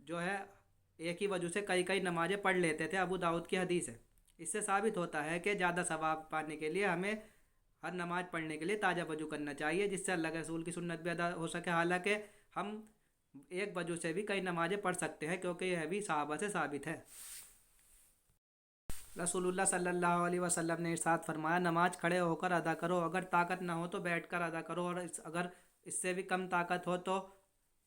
جو ہے ایک ہی وضو سے کئی کئی نمازیں پڑھ لیتے تھے، ابو داؤد کی حدیث ہے۔ اس سے ثابت ہوتا ہے کہ زیادہ ثواب پانے کے لیے ہمیں ہر نماز پڑھنے کے لیے تازہ وضو کرنا چاہیے، جس سے اللہ کے رسول کی سنت بھی ادا ہو سکے۔ حالانکہ ہم ایک وضو سے بھی کئی نمازیں پڑھ سکتے ہیں، کیونکہ یہ بھی صحابہ سے ثابت ہے۔ رسول اللہ صلی اللہ علیہ وسلم نے ارشاد فرمایا، نماز کھڑے ہو کر ادا کرو، اگر طاقت نہ ہو تو بیٹھ کر ادا کرو، اور اگر اس سے بھی کم طاقت ہو تو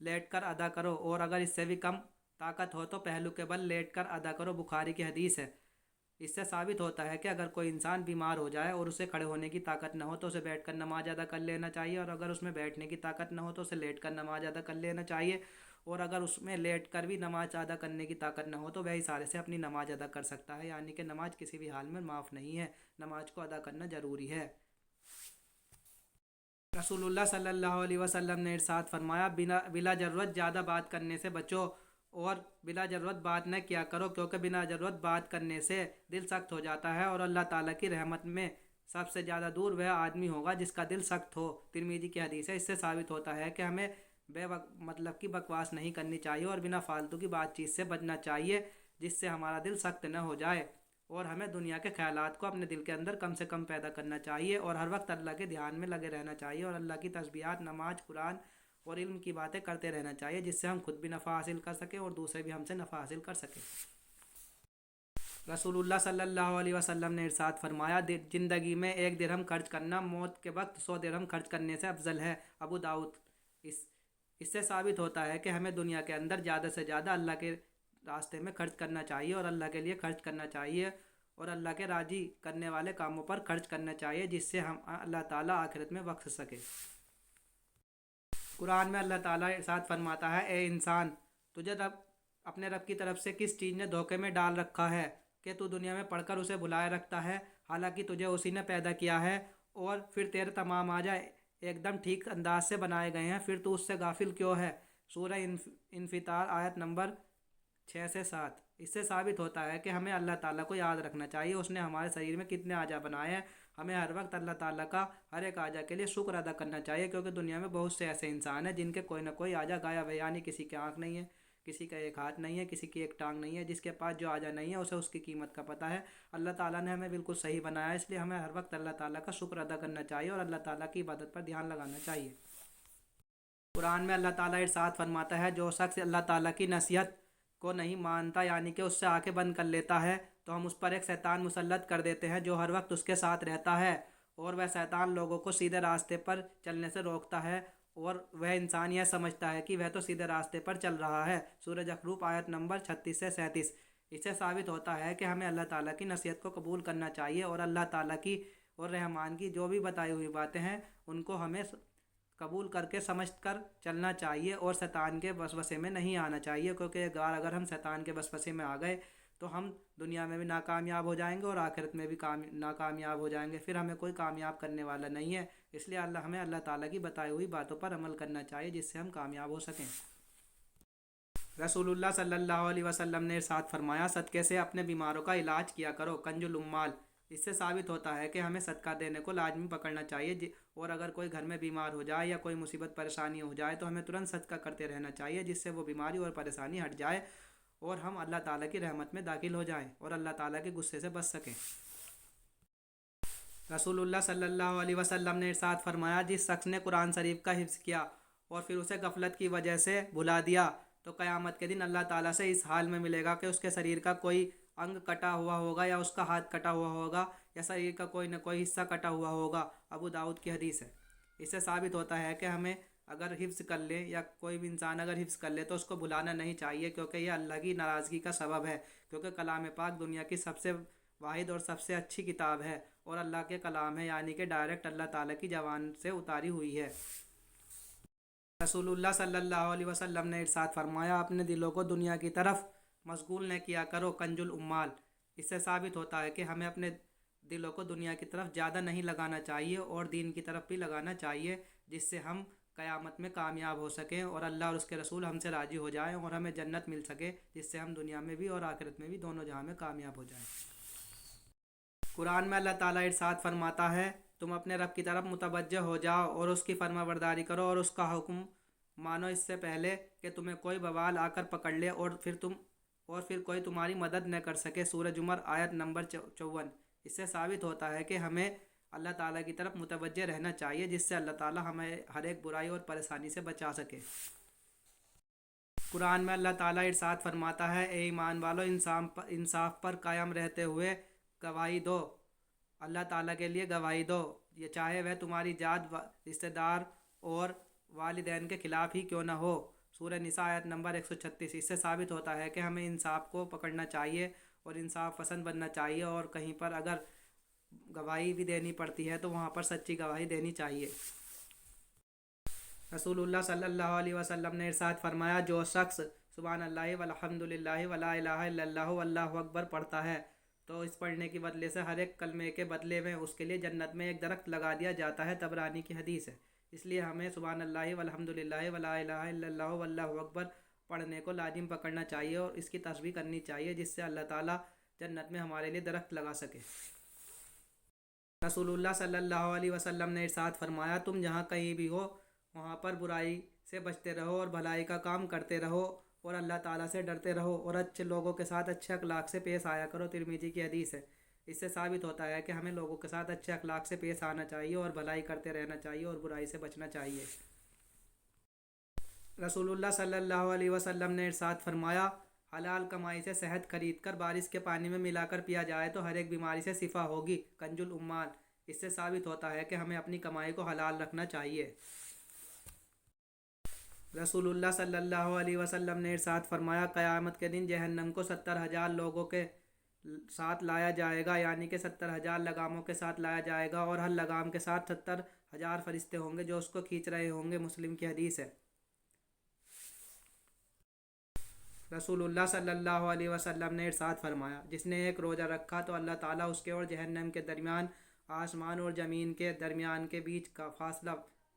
لیٹ کر ادا کرو، اور اگر اس سے بھی کم طاقت ہو تو پہلو کے بل لیٹ کر ادا کرو۔ بخاری کی حدیث ہے۔ اس سے ثابت ہوتا ہے کہ اگر کوئی انسان بیمار ہو جائے اور اسے کھڑے ہونے کی طاقت نہ ہو تو اسے بیٹھ کر نماز ادا کر لینا چاہیے، اور اگر اس میں بیٹھنے کی طاقت نہ ہو تو اسے لیٹ کر نماز ادا کر لینا چاہیے، اور اگر اس میں لیٹ کر بھی نماز ادا کرنے کی طاقت نہ ہو تو وہ اشارے سے اپنی نماز ادا کر سکتا ہے، یعنی کہ نماز کسی بھی حال میں معاف نہیں ہے، نماز کو ادا کرنا ضروری ہے۔ رسول اللہ صلی اللہ علیہ وسلم نے ارشاد فرمایا، بلا ضرورت زیادہ بات کرنے سے بچو، اور بلا ضرورت بات نہ کیا کرو، کیونکہ بلا ضرورت بات کرنے سے دل سخت ہو جاتا ہے، اور اللہ تعالیٰ کی رحمت میں سب سے زیادہ دور وہ آدمی ہوگا جس کا دل سخت ہو۔ ترمذی کی حدیث ہے۔ اس سے ثابت ہوتا ہے کہ ہمیں مطلب کی بکواس نہیں کرنی چاہیے، اور بنا فالتو کی بات چیت سے بچنا چاہیے، جس سے ہمارا دل سخت نہ ہو جائے، اور ہمیں دنیا کے خیالات کو اپنے دل کے اندر کم سے کم پیدا کرنا چاہیے، اور ہر وقت اللہ کے دھیان میں لگے رہنا چاہیے، اور اللہ کی تسبیحات، نماز، قرآن اور علم کی باتیں کرتے رہنا چاہیے، جس سے ہم خود بھی نفع حاصل کر سکیں اور دوسرے بھی ہم سے نفع حاصل کر سکیں۔ رسول اللہ صلی اللہ علیہ وسلم نے ارشاد فرمایا، زندگی میں 1 درہم خرچ کرنا موت کے وقت 100 درہم خرچ کرنے سے افضل ہے۔ ابو داؤد۔ اس سے ثابت ہوتا ہے کہ ہمیں دنیا کے اندر زیادہ سے زیادہ اللہ کے راستے میں خرچ کرنا چاہیے، اور اللہ کے لیے خرچ کرنا چاہیے، اور اللہ کے راضی کرنے والے کاموں پر خرچ کرنا چاہیے، جس سے ہم اللہ تعالیٰ آخرت میں بخش سکے۔ قرآن میں اللہ تعالیٰ ارشاد فرماتا ہے، اے انسان، تجھے اپنے رب کی طرف سے کس چیز نے دھوکے میں ڈال رکھا ہے کہ تو دنیا میں پڑھ کر اسے بھلائے رکھتا ہے، حالانکہ تجھے اسی نے پیدا کیا ہے، اور پھر تیرے تمام اعضاء ایک دم ٹھیک انداز سے بنائے گئے ہیں، پھر تو اس سے غافل کیوں ہے؟ سورہ انفطار آیت نمبر 6 سے 7۔ اس سے ثابت ہوتا ہے کہ ہمیں اللہ تعالیٰ کو یاد رکھنا چاہیے، اس نے ہمارے شریر میں کتنے اعضاء بنائے ہیں، ہمیں ہر وقت اللہ تعالیٰ کا ہر ایک اعضاء کے لیے شکر ادا کرنا چاہیے، کیونکہ دنیا میں بہت سے ایسے انسان ہیں جن کے کوئی نہ کوئی اعضاء غائب ہے، یعنی کسی کی آنکھ نہیں ہے، کسی کا ایک ہاتھ نہیں ہے، کسی کی ایک ٹانگ نہیں ہے، جس کے پاس جو اعضاء نہیں ہے اسے اس کی قیمت کا پتہ ہے۔ اللہ تعالیٰ نے ہمیں بالکل صحیح بنایا ہے، اس لیے ہمیں ہر وقت اللہ تعالیٰ کا شکر ادا کرنا چاہیے اور اللہ تعالیٰ کی عبادت پر دھیان لگانا چاہیے۔ قرآن میں اللہ تعالیٰ ارشاد فرماتا ہے، جو شخص اللہ تعالیٰ کی نصیحت کو نہیں مانتا، یعنی کہ اس سے آنکھیں بند کر لیتا ہے، تو ہم اس پر ایک شیطان مسلط کر دیتے ہیں جو ہر وقت اس کے ساتھ رہتا ہے، اور وہ شیطان لوگوں کو سیدھے راستے پر چلنے سے روکتا ہے، اور وہ انسان یہ سمجھتا ہے کہ وہ تو سیدھے راستے پر چل رہا ہے۔ سورہ زخرف آیت نمبر 36 سے 37۔ اس سے ثابت ہوتا ہے کہ ہمیں اللہ تعالیٰ کی نصیحت کو قبول کرنا چاہیے، اور اللہ تعالیٰ کی اور رحمان کی جو بھی بتائی ہوئی باتیں ہیں ان کو ہمیں قبول کر کے سمجھ کر چلنا چاہیے، اور شیطان کے وسوسے میں نہیں آنا چاہیے، کیونکہ ایک بار اگر ہم شیطان کے وسوسے میں آ گئے تو ہم دنیا میں بھی ناکامیاب ہو جائیں گے اور آخرت میں بھی ناکامیاب ہو جائیں گے، پھر ہمیں کوئی کامیاب کرنے والا نہیں ہے۔ اس لیے ہمیں اللہ تعالیٰ کی بتائی ہوئی باتوں پر عمل کرنا چاہیے، جس سے ہم کامیاب ہو سکیں۔ رسول اللہ صلی اللہ علیہ وسلم نے ارشاد فرمایا، صدقے سے اپنے بیماروں کا علاج کیا کرو، کنز الاموال۔ اس سے ثابت ہوتا ہے کہ ہمیں صدقہ دینے کو لازمی پکڑنا چاہیے، اور اگر کوئی گھر میں بیمار ہو جائے یا کوئی مصیبت پریشانی ہو جائے تو ہمیں ترنت صدقہ کرتے رہنا چاہیے، جس سے وہ بیماری اور پریشانی ہٹ جائے، اور ہم اللہ تعالیٰ کی رحمت میں داخل ہو جائیں اور اللہ تعالیٰ کے غصے سے بچ سکیں۔ رسول اللہ صلی اللہ علیہ وسلم نے ارشاد فرمایا، جس شخص نے قرآن شریف کا حفظ کیا اور پھر اسے غفلت کی وجہ سے بھلا دیا تو قیامت کے دن اللہ تعالیٰ سے اس حال میں ملے گا کہ اس کے شریر کا کوئی انگ کٹا ہوا ہوگا، یا اس کا ہاتھ کٹا ہوا ہوگا، یا شریر کا کوئی نہ کوئی حصہ کٹا ہوا ہوگا۔ ابو داؤد کی حدیث ہے۔ اس سے ثابت ہوتا ہے کہ ہمیں اگر حفظ کر لے، یا کوئی بھی انسان اگر حفظ کر لے تو اس کو بھلانا نہیں چاہیے، کیونکہ یہ اللہ کی ناراضگی کا سبب ہے، کیونکہ کلام پاک دنیا کی سب سے واحد اور سب سے اچھی کتاب ہے، اور اللہ کے کلام ہے، یعنی کہ ڈائریکٹ اللہ تعالیٰ کی زبان سے اتاری ہوئی ہے۔ رسول اللہ صلی اللہ علیہ وسلم نے ارشاد فرمایا، اپنے دلوں کو دنیا کی طرف مشغول نہ کیا کرو، کنز الاموال۔ اس سے ثابت ہوتا ہے کہ ہمیں اپنے دلوں کو دنیا کی طرف زیادہ نہیں لگانا چاہیے، اور دین کی طرف بھی لگانا چاہیے، جس سے ہم قیامت میں کامیاب ہو سکیں، اور اللہ اور اس کے رسول ہم سے راضی ہو جائیں، اور ہمیں جنت مل سکے، جس سے ہم دنیا میں بھی اور آخرت میں بھی دونوں جہاں میں کامیاب ہو جائیں۔ قرآن میں اللہ تعالیٰ ارشاد فرماتا ہے، تم اپنے رب کی طرف متوجہ ہو جاؤ اور اس کی فرما برداری کرو اور اس کا حکم مانو اس سے پہلے کہ تمہیں کوئی بوال آ کر پکڑ لے اور پھر کوئی تمہاری مدد نہ کر سکے۔ سورہ زمر آیت نمبر 54۔ اس سے ثابت ہوتا ہے کہ ہمیں اللہ تعالیٰ کی طرف متوجہ رہنا چاہیے، جس سے اللہ تعالیٰ ہمیں ہر ایک برائی اور پریشانی سے بچا سکے۔ قرآن میں اللہ تعالیٰ ارشاد فرماتا ہے، اے ایمان والو، انصاف پر قائم رہتے ہوئے گواہی دو، اللہ تعالیٰ کے لیے گواہی دو، یہ چاہے وہ تمہاری جات، رشتہ دار اور والدین کے خلاف ہی کیوں نہ ہو۔ سورہ نساء آیت نمبر 136۔ اس سے ثابت ہوتا ہے کہ ہمیں انصاف کو پکڑنا چاہیے اور انصاف پسند بننا چاہیے، اور کہیں پر اگر گواہی بھی دینی پڑتی ہے تو وہاں پر سچی گواہی دینی چاہیے۔ رسول اللہ صلی اللہ علیہ وسلم نے ارشاد فرمایا، جو شخص سبحان اللہ والحمد للہ ولا الہ الا اللہ واللہ اکبر پڑھتا ہے تو اس پڑھنے کی بدلے سے ہر ایک کلمے کے بدلے میں اس کے لیے جنت میں ایک درخت لگا دیا جاتا ہے۔ طبرانی کی حدیث ہے۔ اس لیے ہمیں سبحان اللہ والحمد للہ ولا الہ الا اللہ واللہ اکبر پڑھنے کو لازم پکڑنا چاہیے اور اس کی تسبیح کرنی چاہیے، جس سے اللہ تعالیٰ جنت میں ہمارے لیے درخت لگا سکے۔ رسول اللہ صلی اللہ علیہ وسلم نے ارشاد فرمایا، تم جہاں کہیں بھی ہو وہاں پر برائی سے بچتے رہو اور بھلائی کا کام کرتے رہو اور اللہ تعالیٰ سے ڈرتے رہو اور اچھے لوگوں کے ساتھ اچھے اخلاق سے پیش آیا کرو۔ ترمذی کی حدیث ہے۔ اس سے ثابت ہوتا ہے کہ ہمیں لوگوں کے ساتھ اچھے اخلاق سے پیش آنا چاہیے اور بھلائی کرتے رہنا چاہیے اور برائی سے بچنا چاہیے۔ رسول اللہ صلی اللہ علیہ وسلم نے ارشاد فرمایا، حلال کمائی سے شہد خرید کر بارش کے پانی میں ملا کر پیا جائے تو ہر ایک بیماری سے شفا ہوگی۔ کنز الاموال۔ اس سے ثابت ہوتا ہے کہ ہمیں اپنی کمائی کو حلال رکھنا چاہیے۔ رسول اللہ صلی اللہ علیہ وسلم نے ارشاد فرمایا، قیامت کے دن جہنم کو 70,000 لوگوں کے ساتھ لایا جائے گا، یعنی کہ 70,000 لگاموں کے ساتھ لایا جائے گا، اور ہر لگام کے ساتھ 70,000 فرشتے ہوں گے جو اس کو کھینچ رہے ہوں گے۔ مسلم کی حدیث ہے۔ رسول اللہ صلی اللہ علیہ وسلم نے ارشاد فرمایا، جس نے ایک روزہ رکھا تو اللہ تعالیٰ اس کے اور جہنم کے درمیان، آسمان اور زمین کے درمیان کے بیچ کا فاصلہ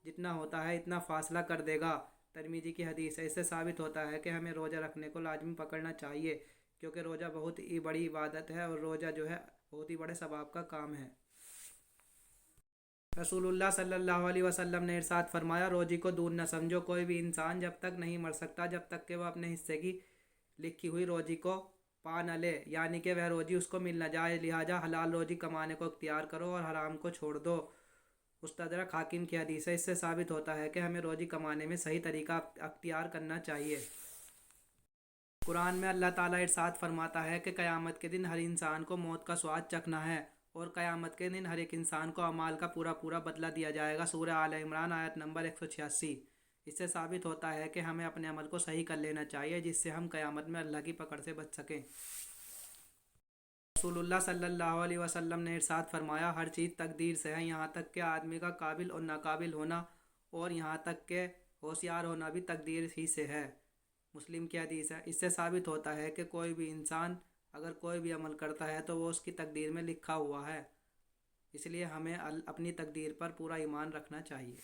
جتنا ہوتا ہے اتنا فاصلہ کر دے گا۔ ترمذی کی حدیث ہے۔ اس سے ثابت ہوتا ہے کہ ہمیں روزہ رکھنے کو لازمی پکڑنا چاہیے، کیونکہ روزہ بہت ہی بڑی عبادت ہے اور روزہ جو ہے بہت ہی بڑے ثواب کا کام ہے۔ رسول اللہ صلی اللہ علیہ وسلم نے ارشاد فرمایا، روزی کو دور نہ سمجھو، کوئی بھی انسان جب تک نہیں مر سکتا جب تک کہ وہ اپنے حصے کی لکھی ہوئی روزی کو پا نہ لے، یعنی کہ وہ روزی اس کو مل نہ جائے، لہٰذا حلال روزی کمانے کو اختیار کرو اور حرام کو چھوڑ دو۔ مستدرک حاکم کی حدیث ہے۔ اس سے ثابت ہوتا ہے کہ ہمیں روزی کمانے میں صحیح طریقہ اختیار کرنا چاہیے۔ قرآن میں اللہ تعالیٰ ارشاد فرماتا ہے کہ قیامت کے دن ہر انسان کو موت کا سواد چکھنا ہے اور قیامت کے دن ہر ایک انسان کو اعمال کا پورا پورا بدلہ دیا جائے گا۔ سورہ آل عمران آیت نمبر 186۔ اس سے ثابت ہوتا ہے کہ ہمیں اپنے عمل کو صحیح کر لینا چاہیے، جس سے ہم قیامت میں اللہ کی پکڑ سے بچ سکیں۔ رسول اللہ صلی اللہ علیہ وسلم نے ارشاد فرمایا، ہر چیز تقدیر سے ہے، یہاں تک کہ آدمی کا قابل اور ناقابل ہونا، اور یہاں تک کہ ہوشیار ہونا بھی تقدیر ہی سے ہے۔ مسلم کی حدیث ہے۔ اس سے ثابت ہوتا ہے کہ کوئی بھی انسان اگر کوئی بھی عمل کرتا ہے تو وہ اس کی تقدیر میں لکھا ہوا ہے، اس لیے ہمیں اپنی تقدیر پر پورا ایمان رکھنا چاہیے۔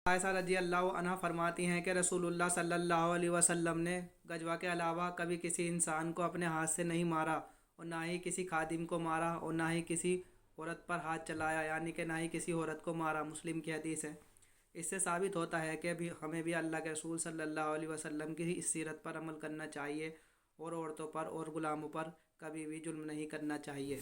عائشہ رضی اللہ عنہا فرماتی ہیں کہ رسول اللہ صلی اللہ علیہ وسلم نے غزوہ کے علاوہ کبھی کسی انسان کو اپنے ہاتھ سے نہیں مارا، اور نہ ہی کسی خادم کو مارا، اور نہ ہی کسی عورت پر ہاتھ چلایا، یعنی کہ نہ ہی کسی عورت کو مارا۔ مسلم کی حدیث ہے۔ اس سے ثابت ہوتا ہے کہ ہمیں بھی اللہ کے رسول صلی اللہ علیہ وسلم کی اس سیرت پر عمل کرنا چاہیے اور عورتوں پر اور غلاموں پر کبھی بھی ظلم نہیں کرنا چاہیے۔